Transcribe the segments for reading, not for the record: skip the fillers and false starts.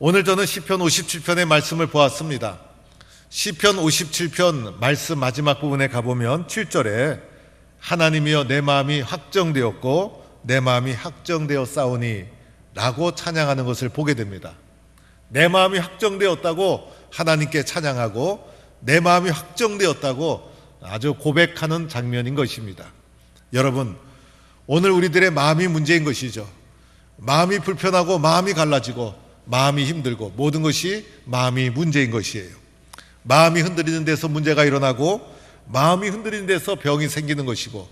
오늘 저는 시편 57편의 말씀을 보았습니다. 시편 57편 말씀 마지막 부분에 가보면 7절에 하나님이여 내 마음이 확정되었고 내 마음이 확정되었사오니 라고 찬양하는 것을 보게 됩니다. 내 마음이 확정되었다고 하나님께 찬양하고 내 마음이 확정되었다고 아주 고백하는 장면인 것입니다. 여러분, 오늘 우리들의 마음이 문제인 것이죠. 마음이 불편하고 마음이 갈라지고 마음이 힘들고 모든 것이 마음이 문제인 것이에요. 마음이 흔들리는 데서 문제가 일어나고 마음이 흔들리는 데서 병이 생기는 것이고,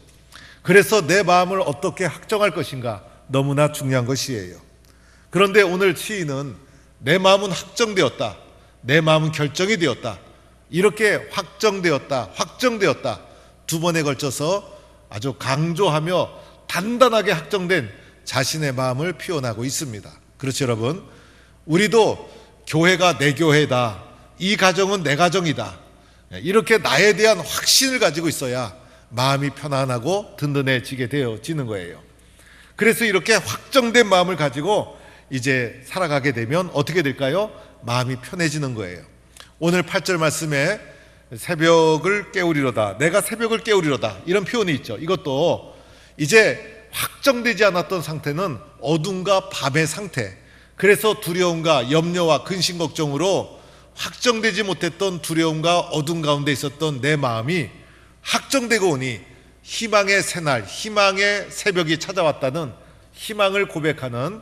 그래서 내 마음을 어떻게 확정할 것인가 너무나 중요한 것이에요. 그런데 오늘 시인은 내 마음은 확정되었다, 내 마음은 결정이 되었다, 이렇게 확정되었다 두 번에 걸쳐서 아주 강조하며 단단하게 확정된 자신의 마음을 표현하고 있습니다. 그렇죠, 여러분? 우리도 교회가 내 교회다, 이 가정은 내 가정이다, 이렇게 나에 대한 확신을 가지고 있어야 마음이 편안하고 든든해지게 되어지는 거예요. 그래서 이렇게 확정된 마음을 가지고 이제 살아가게 되면 어떻게 될까요? 마음이 편해지는 거예요. 오늘 8절 말씀에 새벽을 깨우리로다, 내가 새벽을 깨우리로다, 이런 표현이 있죠. 이것도 이제 확정되지 않았던 상태는 어둠과 밤의 상태, 그래서 두려움과 염려와 근심 걱정으로 확정되지 못했던 두려움과 어둠 가운데 있었던 내 마음이 확정되고 오니 희망의 새날, 희망의 새벽이 찾아왔다는 희망을 고백하는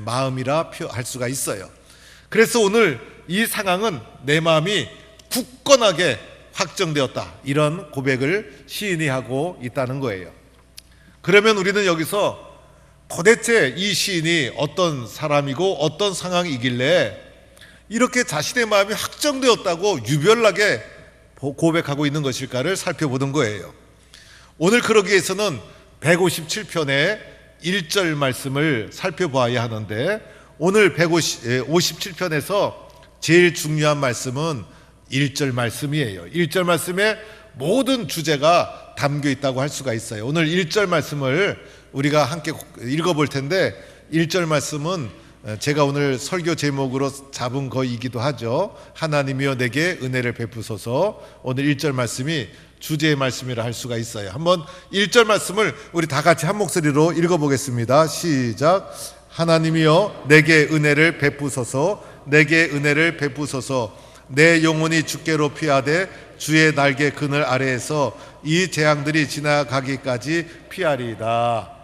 마음이라 할 수가 있어요. 그래서 오늘 이 상황은 내 마음이 굳건하게 확정되었다, 이런 고백을 시인이 하고 있다는 거예요. 그러면 우리는 여기서 도대체 이 시인이 어떤 사람이고 어떤 상황이길래 이렇게 자신의 마음이 확정되었다고 유별나게 고백하고 있는 것일까를 살펴보는 거예요. 오늘 그러기 위해서는 157편의 1절 말씀을 살펴봐야 하는데, 오늘 157편에서 제일 중요한 말씀은 1절 말씀이에요. 1절 말씀에 모든 주제가 담겨 있다고 할 수가 있어요. 오늘 1절 말씀을 우리가 함께 읽어볼 텐데, 1절 말씀은 제가 오늘 설교 제목으로 잡은 거이기도 하죠. 하나님이여 내게 은혜를 베푸소서. 오늘 1절 말씀이 주제의 말씀이라 할 수가 있어요. 한번 1절 말씀을 우리 다 같이 한 목소리로 읽어보겠습니다. 시작. 하나님이여 내게 은혜를 베푸소서. 내게 은혜를 베푸소서. 내 영혼이 주께로 피하되 주의 날개 그늘 아래에서 이 재앙들이 지나가기까지 피하리이다.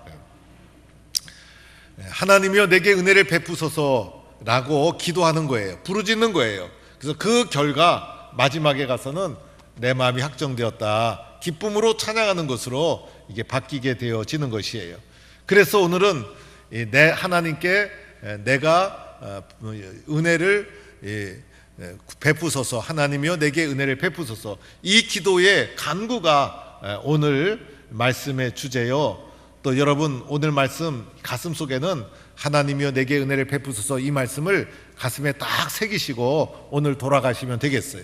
하나님이여 내게 은혜를 베푸소서라고 기도하는 거예요. 부르짖는 거예요. 그래서 그 결과 마지막에 가서는 내 마음이 확정되었다, 기쁨으로 찬양하는 것으로 이게 바뀌게 되어지는 것이에요. 그래서 오늘은 내 하나님께 내가 은혜를 베푸소서, 하나님이여 내게 은혜를 베푸소서, 이 기도의 간구가 오늘 말씀의 주제요. 또 여러분, 오늘 말씀 가슴 속에는 하나님이여 내게 은혜를 베푸소서, 이 말씀을 가슴에 딱 새기시고 오늘 돌아가시면 되겠어요.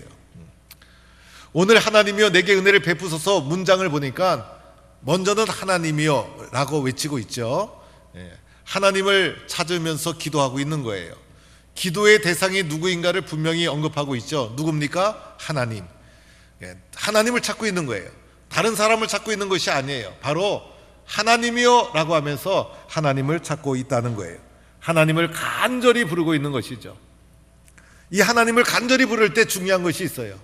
오늘 하나님이여 내게 은혜를 베푸소서 문장을 보니까 먼저는 하나님이여 라고 외치고 있죠. 하나님을 찾으면서 기도하고 있는 거예요. 기도의 대상이 누구인가를 분명히 언급하고 있죠. 누굽니까? 하나님. 하나님을 찾고 있는 거예요. 다른 사람을 찾고 있는 것이 아니에요. 바로 하나님이여 라고 하면서 하나님을 찾고 있다는 거예요. 하나님을 간절히 부르고 있는 것이죠. 이 하나님을 간절히 부를 때 중요한 것이 있어요.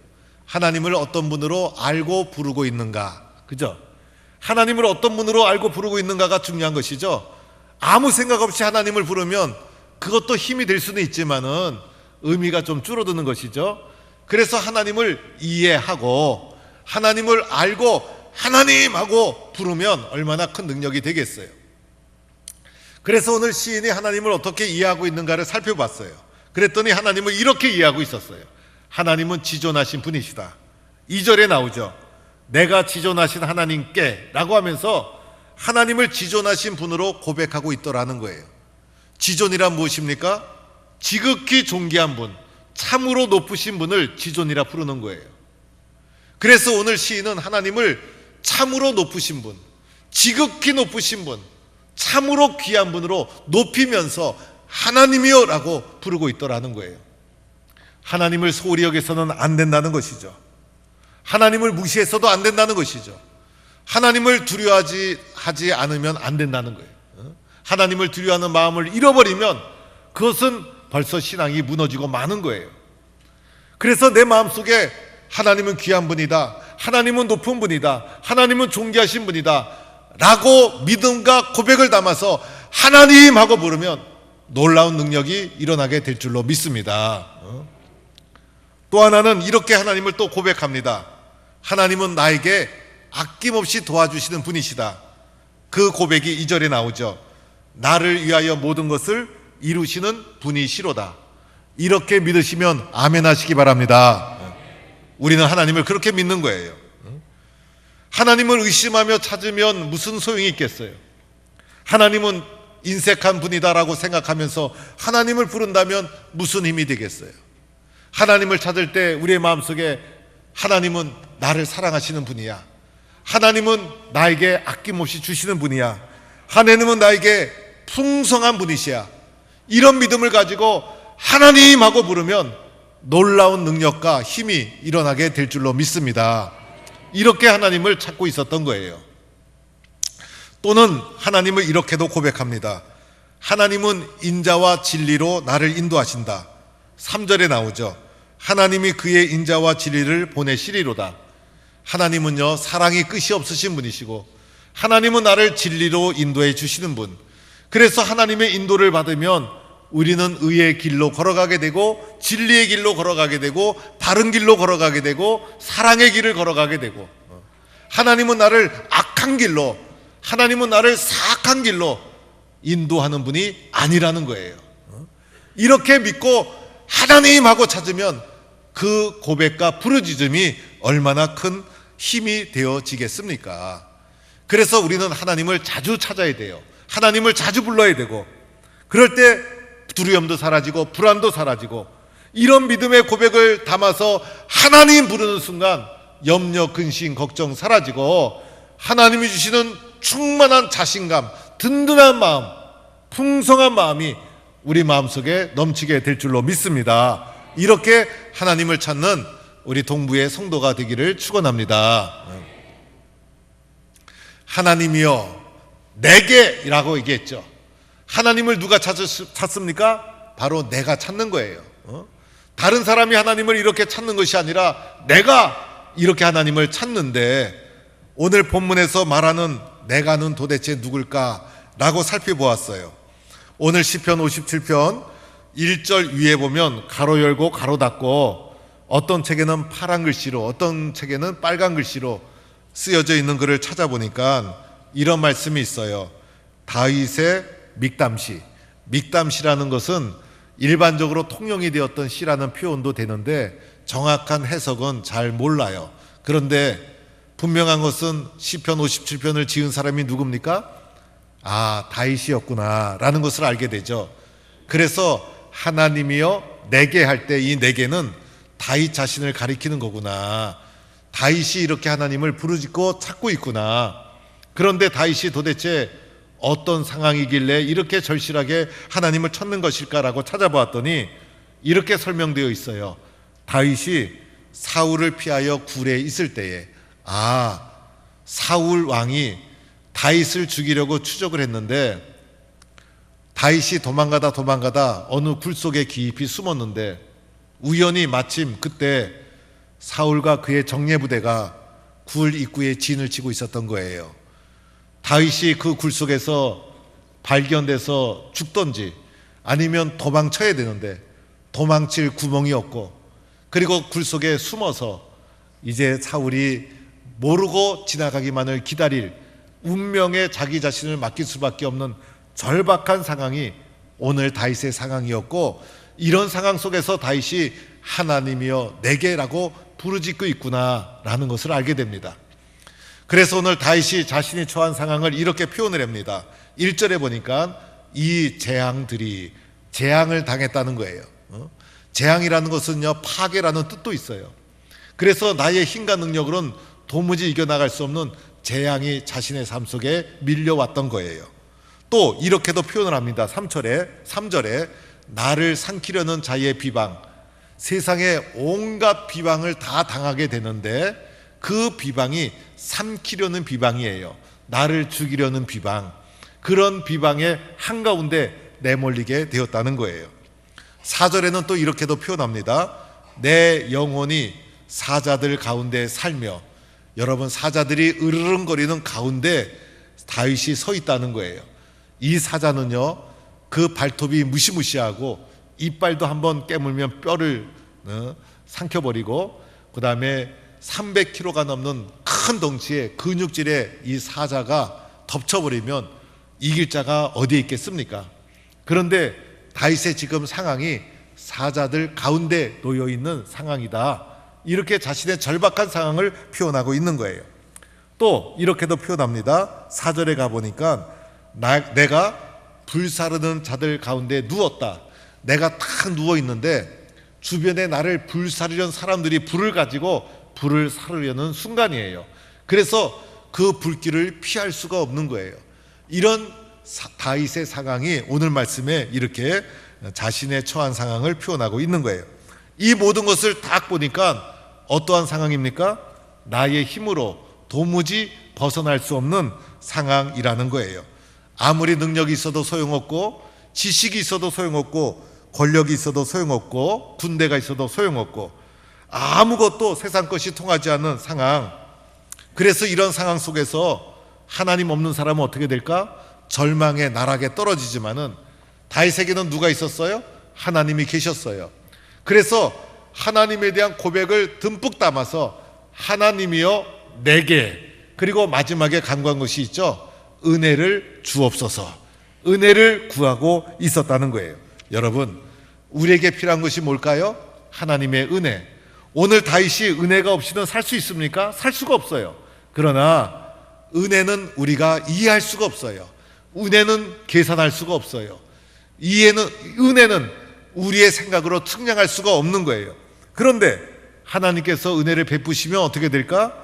하나님을 어떤 분으로 알고 부르고 있는가, 그죠? 하나님을 어떤 분으로 알고 부르고 있는가가 중요한 것이죠. 아무 생각 없이 하나님을 부르면 그것도 힘이 될 수는 있지만은 의미가 좀 줄어드는 것이죠. 그래서 하나님을 이해하고 하나님을 알고 하나님 하고 부르면 얼마나 큰 능력이 되겠어요. 그래서 오늘 시인이 하나님을 어떻게 이해하고 있는가를 살펴봤어요. 그랬더니 하나님을 이렇게 이해하고 있었어요. 하나님은 지존하신 분이시다. 2절에 나오죠. 내가 지존하신 하나님께 라고 하면서 하나님을 지존하신 분으로 고백하고 있더라는 거예요. 지존이란 무엇입니까? 지극히 존귀한 분, 참으로 높으신 분을 지존이라 부르는 거예요. 그래서 오늘 시인은 하나님을 참으로 높으신 분, 지극히 높으신 분, 참으로 귀한 분으로 높이면서 하나님이여 라고 부르고 있더라는 거예요. 하나님을 소홀히 여겨서는 안 된다는 것이죠. 하나님을 무시해서도 안 된다는 것이죠. 하나님을 두려워하지 않으면 안 된다는 거예요. 하나님을 두려워하는 마음을 잃어버리면 그것은 벌써 신앙이 무너지고 마는 거예요. 그래서 내 마음속에 하나님은 귀한 분이다, 하나님은 높은 분이다, 하나님은 존귀하신 분이다 라고 믿음과 고백을 담아서 하나님 하고 부르면 놀라운 능력이 일어나게 될 줄로 믿습니다. 또 하나는 이렇게 하나님을 또 고백합니다. 하나님은 나에게 아낌없이 도와주시는 분이시다. 그 고백이 2절에 나오죠. 나를 위하여 모든 것을 이루시는 분이시로다. 이렇게 믿으시면 아멘 하시기 바랍니다. 우리는 하나님을 그렇게 믿는 거예요. 하나님을 의심하며 찾으면 무슨 소용이 있겠어요? 하나님은 인색한 분이다라고 생각하면서 하나님을 부른다면 무슨 힘이 되겠어요? 하나님을 찾을 때 우리의 마음속에 하나님은 나를 사랑하시는 분이야, 하나님은 나에게 아낌없이 주시는 분이야, 하나님은 나에게 풍성한 분이시야, 이런 믿음을 가지고 하나님 하고 부르면 놀라운 능력과 힘이 일어나게 될 줄로 믿습니다. 이렇게 하나님을 찾고 있었던 거예요. 또는 하나님을 이렇게도 고백합니다. 하나님은 인자와 진리로 나를 인도하신다. 3절에 나오죠. 하나님이 그의 인자와 진리를 보내시리로다. 하나님은요, 사랑이 끝이 없으신 분이시고 하나님은 나를 진리로 인도해 주시는 분. 그래서 하나님의 인도를 받으면 우리는 의의 길로 걸어가게 되고 진리의 길로 걸어가게 되고 바른 길로 걸어가게 되고 사랑의 길을 걸어가게 되고, 하나님은 나를 악한 길로, 하나님은 나를 사악한 길로 인도하는 분이 아니라는 거예요. 이렇게 믿고 하나님 하고 찾으면 그 고백과 부르짖음이 얼마나 큰 힘이 되어지겠습니까? 그래서 우리는 하나님을 자주 찾아야 돼요. 하나님을 자주 불러야 되고, 그럴 때 두려움도 사라지고 불안도 사라지고, 이런 믿음의 고백을 담아서 하나님 부르는 순간 염려, 근심, 걱정 사라지고 하나님이 주시는 충만한 자신감, 든든한 마음, 풍성한 마음이 우리 마음속에 넘치게 될 줄로 믿습니다. 이렇게 하나님을 찾는 우리 동부의 성도가 되기를 축원합니다. 하나님이여 내게라고 얘기했죠. 하나님을 누가 찾습니까? 바로 내가 찾는 거예요. 다른 사람이 하나님을 이렇게 찾는 것이 아니라 내가 이렇게 하나님을 찾는데, 오늘 본문에서 말하는 내가는 도대체 누굴까라고 살펴보았어요. 오늘 시편 57편 1절 위에 보면 가로 열고 가로 닫고, 어떤 책에는 파란 글씨로, 어떤 책에는 빨간 글씨로 쓰여져 있는 글을 찾아보니까 이런 말씀이 있어요. 다윗의 믹담시. 믹담시라는 것은 일반적으로 통용이 되었던 시라는 표현도 되는데 정확한 해석은 잘 몰라요. 그런데 분명한 것은 시편 57편을 지은 사람이 누굽니까? 아, 다윗이었구나 라는 것을 알게 되죠. 그래서 하나님이여 내게 할 때 이 내게는 다윗 자신을 가리키는 거구나. 다윗이 이렇게 하나님을 부르짖고 찾고 있구나. 그런데 다윗이 도대체 어떤 상황이길래 이렇게 절실하게 하나님을 찾는 것일까라고 찾아보았더니 이렇게 설명되어 있어요. 다윗이 사울을 피하여 굴에 있을 때에, 사울 왕이 다윗을 죽이려고 추적을 했는데 다윗이 도망가다 어느 굴 속에 깊이 숨었는데 우연히 마침 그때 사울과 그의 정예부대가 굴 입구에 진을 치고 있었던 거예요. 다윗이 그 굴 속에서 발견돼서 죽던지 아니면 도망쳐야 되는데 도망칠 구멍이 없고, 그리고 굴 속에 숨어서 이제 사울이 모르고 지나가기만을 기다릴 운명에 자기 자신을 맡길 수밖에 없는 절박한 상황이 오늘 다윗의 상황이었고, 이런 상황 속에서 다윗이 하나님이여 내게라고 부르짖고 있구나라는 것을 알게 됩니다. 그래서 오늘 다윗이 자신이 처한 상황을 이렇게 표현을 합니다. 1절에 보니까 이 재앙들이, 재앙을 당했다는 거예요. 재앙이라는 것은요, 파괴라는 뜻도 있어요. 그래서 나의 힘과 능력으로는 도무지 이겨나갈 수 없는 재앙이 자신의 삶 속에 밀려왔던 거예요. 또 이렇게도 표현을 합니다. 3절에 나를 삼키려는 자의 비방, 세상에 온갖 비방을 다 당하게 되는데 그 비방이 삼키려는 비방이에요. 나를 죽이려는 비방, 그런 비방의 한가운데 내몰리게 되었다는 거예요. 4절에는 또 이렇게도 표현합니다. 내 영혼이 사자들 가운데 살며, 여러분 사자들이 으르렁거리는 가운데 다윗이 서 있다는 거예요. 이 사자는요, 그 발톱이 무시무시하고 이빨도 한번 깨물면 뼈를 삼켜버리고, 그 다음에 300kg가 넘는 큰 덩치의 근육질의 이 사자가 덮쳐버리면 이길 자가 어디에 있겠습니까? 그런데 다윗의 지금 상황이 사자들 가운데 놓여있는 상황이다, 이렇게 자신의 절박한 상황을 표현하고 있는 거예요. 또 이렇게도 표현합니다. 4절에 가보니까 내가 불사르는 자들 가운데 누웠다. 내가 탁 누워있는데 주변에 나를 불사르려는 사람들이 불을 가지고 불을 사르려는 순간이에요. 그래서 그 불길을 피할 수가 없는 거예요. 이런 다윗의 상황이 오늘 말씀에 이렇게 자신의 처한 상황을 표현하고 있는 거예요. 이 모든 것을 딱 보니까 어떠한 상황입니까? 나의 힘으로 도무지 벗어날 수 없는 상황이라는 거예요. 아무리 능력이 있어도 소용없고, 지식이 있어도 소용없고, 권력이 있어도 소용없고, 군대가 있어도 소용없고, 아무것도 세상 것이 통하지 않는 상황. 그래서 이런 상황 속에서 하나님 없는 사람은 어떻게 될까? 절망의 나락에 떨어지지만은 다윗에게는 누가 있었어요? 하나님이 계셨어요. 그래서 하나님에 대한 고백을 듬뿍 담아서 하나님이여 내게, 그리고 마지막에 간구한 것이 있죠. 은혜를 주옵소서. 은혜를 구하고 있었다는 거예요. 여러분, 우리에게 필요한 것이 뭘까요? 하나님의 은혜. 오늘 다윗이 은혜가 없이는 살 수 있습니까? 살 수가 없어요. 그러나 은혜는 우리가 이해할 수가 없어요. 은혜는 계산할 수가 없어요. 은혜는 우리의 생각으로 측량할 수가 없는 거예요. 그런데 하나님께서 은혜를 베푸시면 어떻게 될까?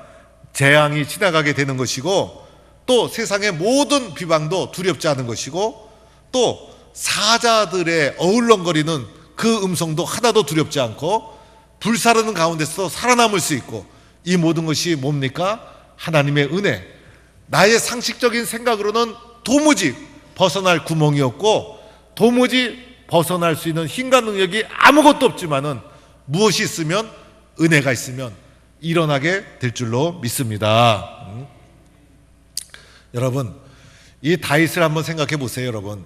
재앙이 지나가게 되는 것이고, 또 세상의 모든 비방도 두렵지 않은 것이고, 또 사자들의 어울렁거리는 그 음성도 하나도 두렵지 않고, 불사르는 가운데서 살아남을 수 있고, 이 모든 것이 뭡니까? 하나님의 은혜. 나의 상식적인 생각으로는 도무지 벗어날 구멍이었고, 도무지 벗어날 수 있는 힘과 능력이 아무것도 없지만은 무엇이 있으면, 은혜가 있으면 일어나게 될 줄로 믿습니다. 여러분, 이 다윗을 한번 생각해 보세요. 여러분,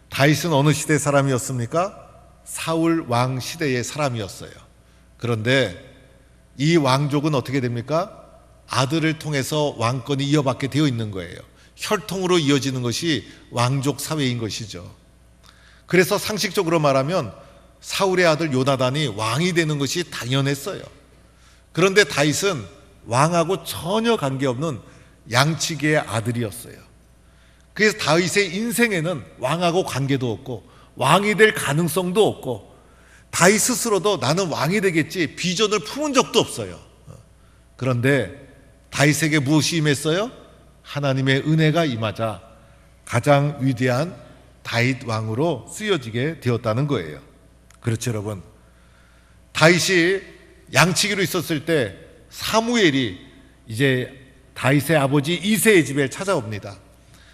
다윗은 어느 시대 사람이었습니까? 사울 왕 시대의 사람이었어요. 그런데 이 왕족은 어떻게 됩니까? 아들을 통해서 왕권이 이어받게 되어 있는 거예요. 혈통으로 이어지는 것이 왕족 사회인 것이죠. 그래서 상식적으로 말하면 사울의 아들 요나단이 왕이 되는 것이 당연했어요. 그런데 다윗은 왕하고 전혀 관계없는 양치기의 아들이었어요. 그래서 다윗의 인생에는 왕하고 관계도 없고 왕이 될 가능성도 없고, 다윗 스스로도 나는 왕이 되겠지 비전을 품은 적도 없어요. 그런데 다윗에게 무엇이 임했어요? 하나님의 은혜가 임하자 가장 위대한 다윗 왕으로 쓰여지게 되었다는 거예요. 그렇죠, 여러분. 다윗이 양치기로 있었을 때 사무엘이 이제 다윗의 아버지 이새의 집에 찾아옵니다.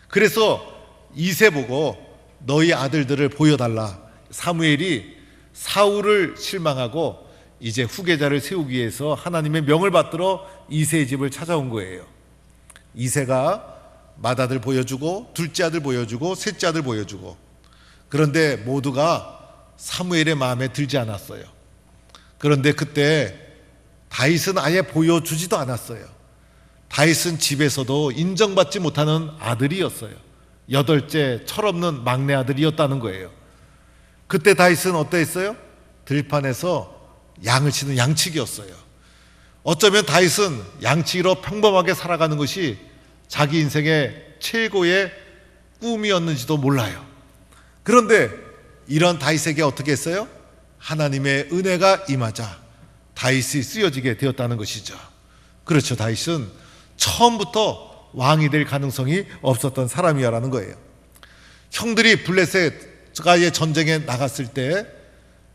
그래서 이새 보고 너희 아들들을 보여달라. 사무엘이 사울을 실망하고 이제 후계자를 세우기 위해서 하나님의 명을 받들어 이새의 집을 찾아온 거예요. 이새가 맏아들 보여주고, 둘째 아들 보여주고, 셋째 아들 보여주고, 그런데 모두가 사무엘의 마음에 들지 않았어요. 그런데 그때 다윗은 아예 보여주지도 않았어요. 다윗은 집에서도 인정받지 못하는 아들이었어요. 8째 철없는 막내 아들이었다는 거예요. 그때 다윗은 어떠했어요? 들판에서 양을 치는 양치기였어요. 어쩌면 다윗은 양치기로 평범하게 살아가는 것이 자기 인생의 최고의 꿈이었는지도 몰라요. 그런데 이런 다윗에게 어떻게 했어요? 하나님의 은혜가 임하자 다윗이 쓰여지게 되었다는 것이죠. 그렇죠. 다윗은 처음부터 왕이 될 가능성이 없었던 사람이라는 거예요. 형들이 블레셋과의 전쟁에 나갔을 때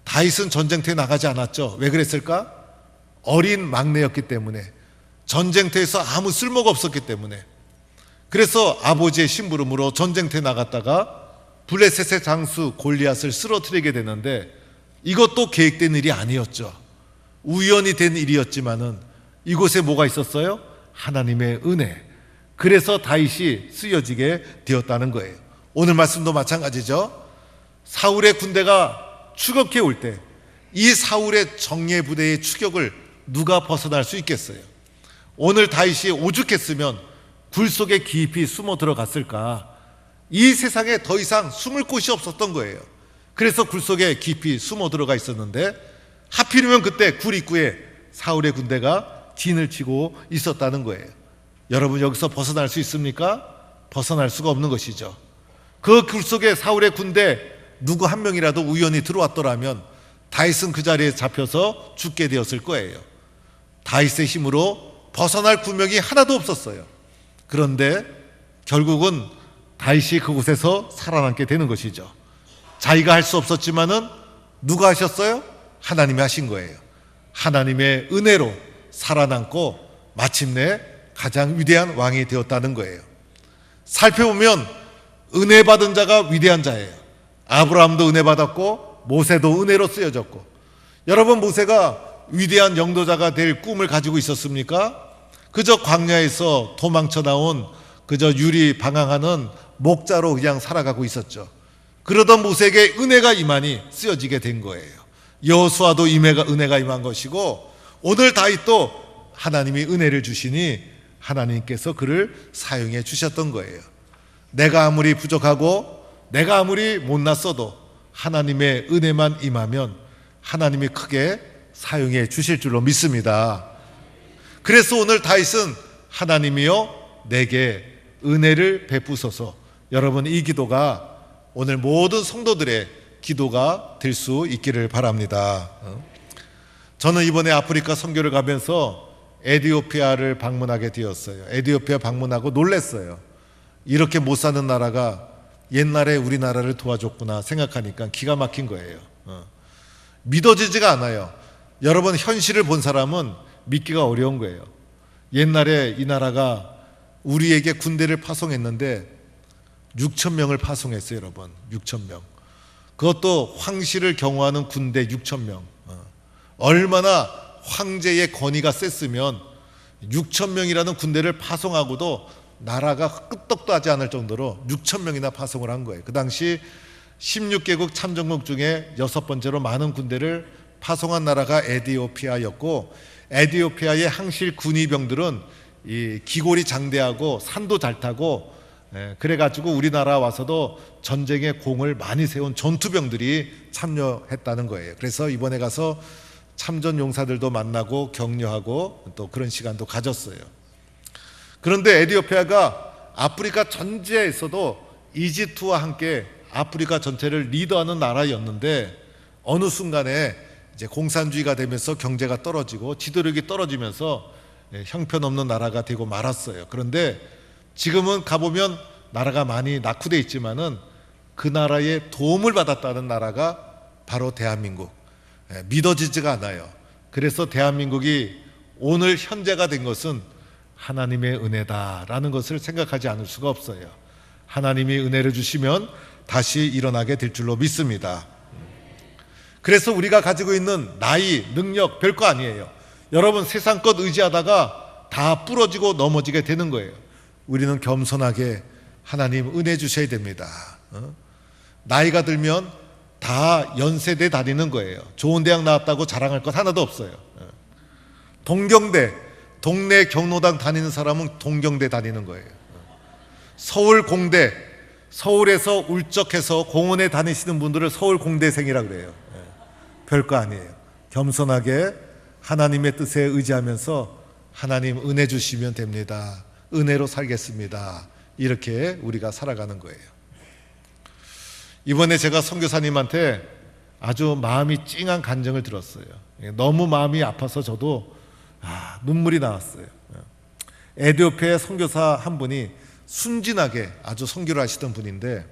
다윗은 전쟁터에 나가지 않았죠. 왜 그랬을까? 어린 막내였기 때문에, 전쟁터에서 아무 쓸모가 없었기 때문에. 그래서 아버지의 심부름으로 전쟁터에 나갔다가 블레셋의 장수 골리앗을 쓰러뜨리게 되는데, 이것도 계획된 일이 아니었죠. 우연히 된 일이었지만은 이곳에 뭐가 있었어요? 하나님의 은혜. 그래서 다윗이 쓰여지게 되었다는 거예요. 오늘 말씀도 마찬가지죠. 사울의 군대가 추격해 올 때 이 사울의 정예 부대의 추격을 누가 벗어날 수 있겠어요? 오늘 다윗이 오죽했으면 굴 속에 깊이 숨어 들어갔을까? 이 세상에 더 이상 숨을 곳이 없었던 거예요. 그래서 굴 속에 깊이 숨어 들어가 있었는데, 하필이면 그때 굴 입구에 사울의 군대가 진을 치고 있었다는 거예요. 여러분, 여기서 벗어날 수 있습니까? 벗어날 수가 없는 것이죠. 그 굴 속에 사울의 군대 누구 한 명이라도 우연히 들어왔더라면 다윗은 그 자리에 잡혀서 죽게 되었을 거예요. 다윗의 힘으로 벗어날 구명이 하나도 없었어요. 그런데 결국은 다윗이 그곳에서 살아남게 되는 것이죠. 자기가 할 수 없었지만은 누가 하셨어요? 하나님이 하신 거예요. 하나님의 은혜로 살아남고 마침내 가장 위대한 왕이 되었다는 거예요. 살펴보면 은혜 받은 자가 위대한 자예요. 아브라함도 은혜 받았고 모세도 은혜로 쓰여졌고, 여러분, 모세가 위대한 영도자가 될 꿈을 가지고 있었습니까? 그저 광야에서 도망쳐 나온 그저 유리 방황하는 목자로 그냥 살아가고 있었죠. 그러던 모세에게 은혜가 임하니 쓰여지게 된 거예요. 여호수아도 은혜가 임한 것이고, 오늘 다윗도 하나님이 은혜를 주시니 하나님께서 그를 사용해 주셨던 거예요. 내가 아무리 부족하고 내가 아무리 못났어도 하나님의 은혜만 임하면 하나님이 크게 사용해 주실 줄로 믿습니다. 그래서 오늘 다윗은 하나님이여 내게 은혜를 베푸소서. 여러분, 이 기도가 오늘 모든 성도들의 기도가 될 수 있기를 바랍니다. 저는 이번에 아프리카 선교를 가면서 에티오피아를 방문하게 되었어요. 에티오피아 방문하고 놀랐어요. 이렇게 못 사는 나라가 옛날에 우리나라를 도와줬구나 생각하니까 기가 막힌 거예요. 믿어지지가 않아요. 여러분, 현실을 본 사람은 믿기가 어려운 거예요. 옛날에 이 나라가 우리에게 군대를 파송했는데 6천 명을 파송했어요. 여러분, 6천 명. 그것도 황실을 경호하는 군대 6천 명. 얼마나 황제의 권위가 셌으면 6천 명이라는 군대를 파송하고도 나라가 끄떡도 하지 않을 정도로 6천 명이나 파송을 한 거예요. 그 당시 16개국 참전국 중에 6번째로 많은 군대를 파송한 나라가 에티오피아였고, 에티오피아의 항실 군의병들은 이 기골이 장대하고 산도 잘 타고, 그래가지고 우리나라 와서도 전쟁에 공을 많이 세운 전투병들이 참여했다는 거예요. 그래서 이번에 가서 참전 용사들도 만나고 격려하고 또 그런 시간도 가졌어요. 그런데 에티오피아가 아프리카 전체에서도 이집트와 함께 아프리카 전체를 리더하는 나라였는데, 어느 순간에 이제 공산주의가 되면서 경제가 떨어지고 지도력이 떨어지면서 형편없는 나라가 되고 말았어요. 그런데 지금은 가보면 나라가 많이 낙후되어 있지만은 그 나라의 도움을 받았다는 나라가 바로 대한민국. 믿어지지가 않아요. 그래서 대한민국이 오늘 현재가 된 것은 하나님의 은혜다라는 것을 생각하지 않을 수가 없어요. 하나님이 은혜를 주시면 다시 일어나게 될 줄로 믿습니다. 그래서 우리가 가지고 있는 나이, 능력 별거 아니에요. 여러분, 세상 것 의지하다가 다 부러지고 넘어지게 되는 거예요. 우리는 겸손하게 하나님 은혜 주셔야 됩니다. 나이가 들면 다 연세대 다니는 거예요. 좋은 대학 나왔다고 자랑할 것 하나도 없어요. 동경대, 동네 경로당 다니는 사람은 동경대 다니는 거예요. 서울공대, 서울에서 울적해서 공원에 다니시는 분들을 서울공대생이라고 그래요. 별거 아니에요. 겸손하게 하나님의 뜻에 의지하면서 하나님 은혜 주시면 됩니다. 은혜로 살겠습니다. 이렇게 우리가 살아가는 거예요. 이번에 제가 선교사님한테 아주 마음이 찡한 간증을 들었어요. 너무 마음이 아파서 저도 눈물이 나왔어요. 에티오피아의 선교사 한 분이 순진하게 아주 선교를 하시던 분인데,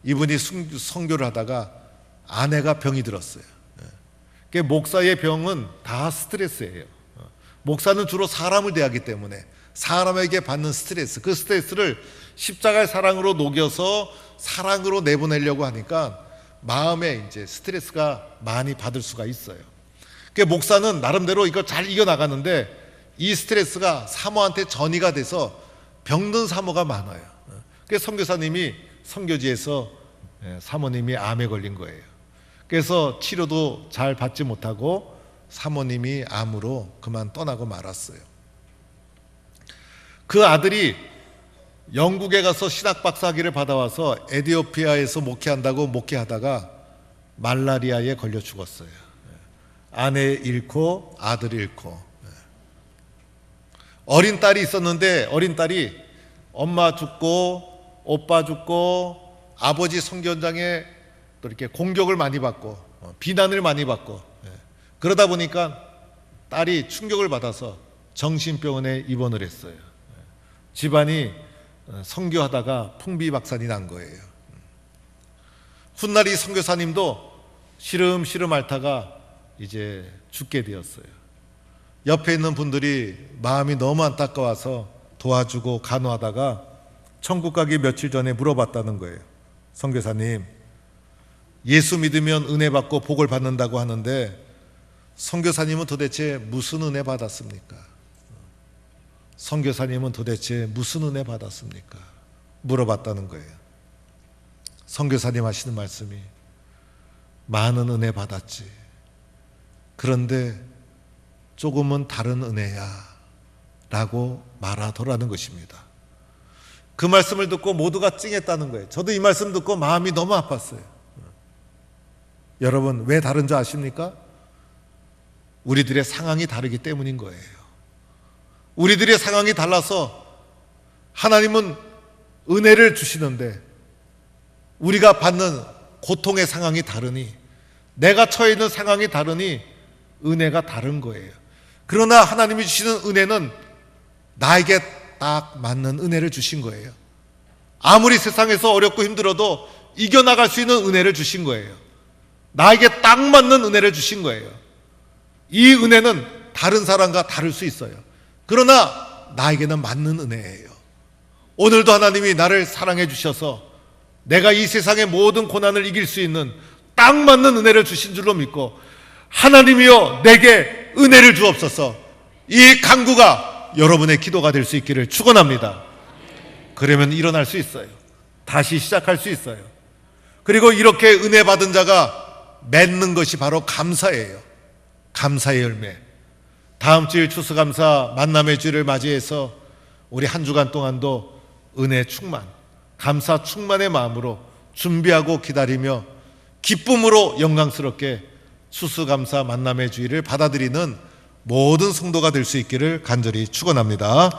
이분이 선교를 하다가 아내가 병이 들었어요. 목사의 병은 다 스트레스예요. 목사는 주로 사람을 대하기 때문에 사람에게 받는 스트레스, 그 스트레스를 십자가의 사랑으로 녹여서 사랑으로 내보내려고 하니까 마음에 이제 스트레스가 많이 받을 수가 있어요. 목사는 나름대로 이거 잘 이겨나가는데 이 스트레스가 사모한테 전이가 돼서 병든 사모가 많아요. 그래서 선교사님이 선교지에서 사모님이 암에 걸린 거예요. 그래서 치료도 잘 받지 못하고 사모님이 암으로 그만 떠나고 말았어요. 그 아들이 영국에 가서 신학 박사학위를 받아와서 에티오피아에서 목회한다고 목회하다가 말라리아에 걸려 죽었어요. 아내 잃고 아들 잃고. 어린 딸이 있었는데 어린 딸이 엄마 죽고 오빠 죽고 아버지 선교 현장에 또 이렇게 공격을 많이 받고 비난을 많이 받고 그러다 보니까 딸이 충격을 받아서 정신병원에 입원을 했어요. 집안이 선교하다가 풍비박산이 난 거예요. 훗날 이 선교사님도 시름시름 앓다가 이제 죽게 되었어요. 옆에 있는 분들이 마음이 너무 안타까워서 도와주고 간호하다가 천국 가기 며칠 전에 물어봤다는 거예요. 선교사님, 예수 믿으면 은혜 받고 복을 받는다고 하는데 선교사님은 도대체 무슨 은혜 받았습니까? 선교사님은 도대체 무슨 은혜 받았습니까? 물어봤다는 거예요. 선교사님 하시는 말씀이 많은 은혜 받았지. 그런데 조금은 다른 은혜야 라고 말하더라는 것입니다. 그 말씀을 듣고 모두가 찡했다는 거예요. 저도 이 말씀 듣고 마음이 너무 아팠어요. 여러분, 왜 다른 줄 아십니까? 우리들의 상황이 다르기 때문인 거예요. 우리들의 상황이 달라서 하나님은 은혜를 주시는데 우리가 받는 고통의 상황이 다르니, 내가 처해 있는 상황이 다르니 은혜가 다른 거예요. 그러나 하나님이 주시는 은혜는 나에게 딱 맞는 은혜를 주신 거예요. 아무리 세상에서 어렵고 힘들어도 이겨나갈 수 있는 은혜를 주신 거예요. 나에게 딱 맞는 은혜를 주신 거예요. 이 은혜는 다른 사람과 다를 수 있어요. 그러나 나에게는 맞는 은혜예요. 오늘도 하나님이 나를 사랑해 주셔서 내가 이 세상의 모든 고난을 이길 수 있는 딱 맞는 은혜를 주신 줄로 믿고, 하나님이여 내게 은혜를 주옵소서. 이 간구가 여러분의 기도가 될 수 있기를 축원합니다. 그러면 일어날 수 있어요. 다시 시작할 수 있어요. 그리고 이렇게 은혜 받은 자가 맺는 것이 바로 감사예요. 감사의 열매. 다음 주일 추수감사 만남의 주일을 맞이해서 우리 한 주간 동안도 은혜 충만, 감사 충만의 마음으로 준비하고 기다리며 기쁨으로 영광스럽게 추수감사 만남의 주일을 받아들이는 모든 성도가 될 수 있기를 간절히 축원합니다.